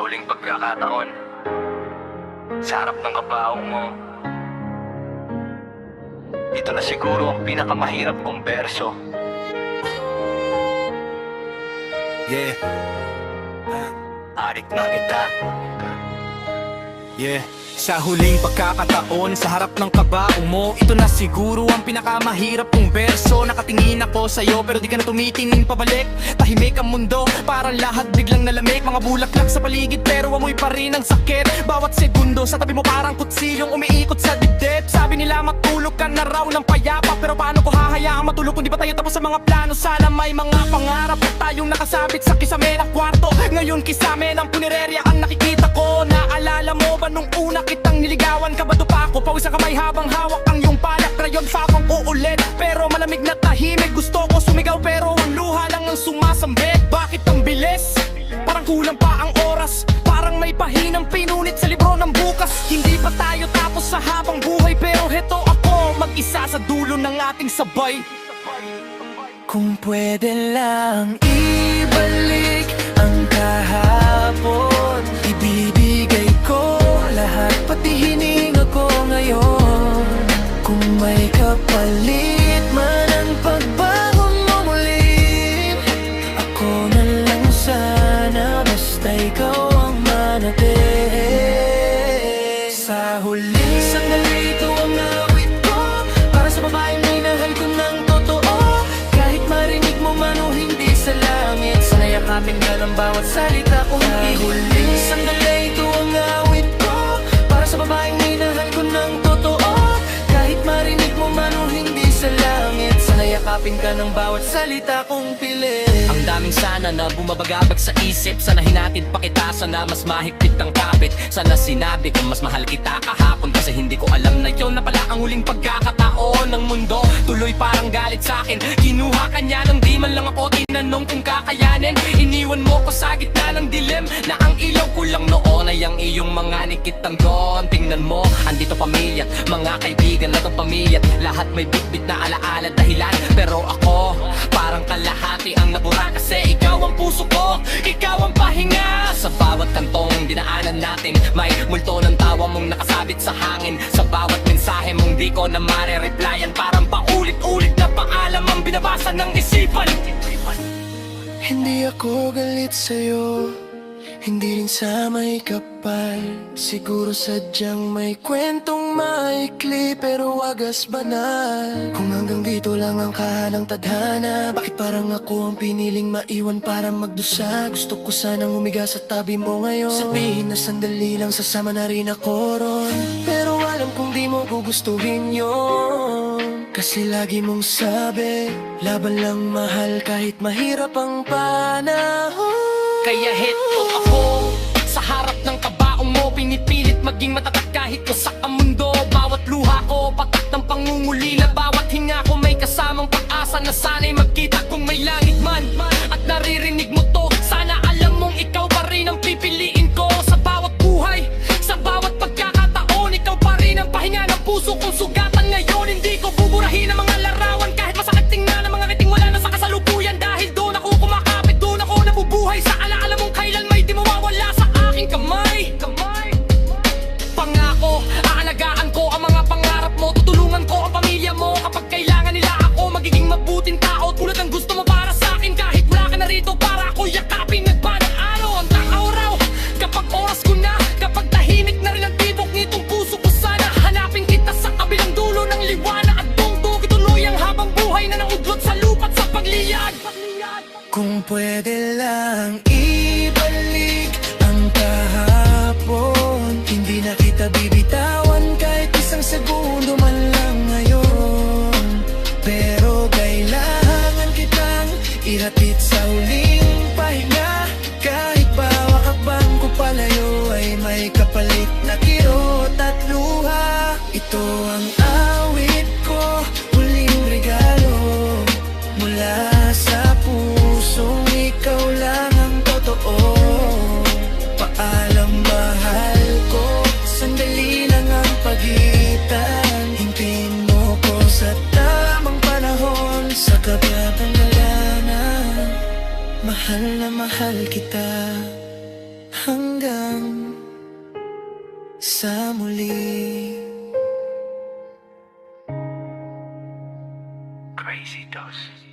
Sa huling pagkakataon, sa harap ng kabaong mo, ito na siguro ang pinakamahirap kong berso. Yeah, adik na kita. Yeah. Sa huling pagkakataon, sa harap ng kabaong mo, ito na siguro ang pinakamahirap kong berso. Nakatingin ako sa'yo pero di ka na tumitingin pabalik. Tahimik ang mundo, parang lahat biglang nalamig. Mga bulaklak sa paligid pero amoy pa rin ang sakit. Bawat segundo sa tabi mo parang kutsilyong umiikot sa dibdib. Sabi nila matulog ka na raw ng payapa, pero paano ko hahayaang matulog kung di pa tayo tapos sa mga plano? Sana may mga pangarap at tayong nakasabit sa kisame ng kwarto. Ngayon kisame ng punererya ang nakikita ko. Naalala mo ba nung una kitang niligawan? Kabado pa ako, pawis ang kamay habang hawak ang iyong palak. Rayon fakong uulit pero malamig na tahimik. Gusto ko sumigaw pero ang luha lang ang sumasambit. Bakit ang bilis? Parang kulang pa ang oras. Parang may pahinang pinunit sa libro ng bukas. Hindi pa tayo tapos sa habang buhay, pero heto ako mag-isa sa dulo ng ating sabay. Kung pwede lang ibalik ang kahapon, ibibigay ko lahat, pati hininga ko ngayon. Kung may kapalit man ang pagbangon mo muli, ako na lang sana, basta ikaw ang manatili. Sa huling sandali ito ang awit ko, para sa babaeng minahal ko ng totoo. Kahit marinig mo man o hindi sa langit, sana yakapin ka ng bawat salita kong huling sandali ito ang awit ko, para sa babaeng minahal ko ng totoo. Kahit marinig mo man o hindi sa langit, sana yakapin ka ng bawat salita kong pilit. Ang daming sana na bumabagabag sa isip, sana hinatid pa kita, sana mas mahigpit ang kapit. Sana sinabi ko mas mahal kita kahapon, kasi hindi ko alam na yun na pala ang huling pagkakataon ng mundo. Tuloy parang galit sa'kin, kinuha ka niya nang di man lang ako tinanong kung kakayanin. Iniwan mo ko sa gitna ng dilim, na ang ilaw ko lang noon ay ang iyong mga nikitang doon. Tingnan mo, andito pamilya, mga kaibigan na to pamilyat. Lahat may bitbit na alaala dahilan, pero ako parang kalahati ang nabura, kasi ikaw ang puso ko, ikaw ang pahinga. Sa bawat kantong dinaanan natin, may multo ng tawa mong nakasabit sa hangin. Sa bawat mensahe mong di ko na mare-replyan, parang paulit-ulit na paalam ang binabasa ng isipan. Hindi ako galit sa'yo, hindi rin sa may kapal. Siguro sadyang may kwentong maikli, pero wagas banal. Kung hanggang dito lang ang kahalang tadhana, bakit parang ako ang piniling maiwan para magdusa? Gusto ko sanang umiga sa tabi mo ngayon, sabihin na sandali lang sasama na rin ako ron. Pero alam kong di mo gugustuhin yun, kasi lagi mong sabi, laban lang mahal kahit mahirap ang panahon. Kaya heto ako, sa harap ng kabaong mo, pinipilit maging matatag kahit ko sa mundo. Bawat luha ko, patak ng pangungulila. Bawat hinga ko may kasamang pag-asa na sana'y magkita kung may langit man. At naririnig mo to, sana alam mong ikaw pa rin ang pipiliin ko. Sa bawat buhay, sa bawat pagkakataon, ikaw pa rin ang pahinga ng puso kong sugatan ngayon. Hindi ko buburahin ang mga larawan, kahit masakit tingnan ang mga ngiting wala na sa kasalukuyan. Dahil doon ako kumakapit, doon ako nabubuhay sa alaala mong kailan may di mawawala sa aking kamay. Pangako, aalagaan ko ang mga pangarap mo, tutulungan ko ang pamilya mo kapag kailangan nila ako. Magiging mabuting tao tulad ng gusto mo para sa akin, kahit wala ka na rito para ako yakapin. Nagbanang araw ang takaw raw kapag oras ko na, kapag tahimik na rin ang tibok nitong puso ko. Sana hanapin kita sa kabilang dulo ng liwanag, at tungtong ituloy ang habang buhay na nangudlot sa lupa't sa pagliyag. Kung pwede lang ibalik ang kahapon, hindi na kita bibitawan kahit isang segundo man lang ngayon. Pero kailangan kitang ihatid sa huling pahinga, kahit bawat hakbang ko palayo ay may kapalit na kirot at luha. Ito ang awit ko, huling regalo mula sa pusong ikaw lang ang totoo. Paalam mahal ko, sandali lang ang pagitan. Hintayin mo ko sa tamang panahon, sa kababang mahal na mahal kita hanggang sa muli. Crazy Dos.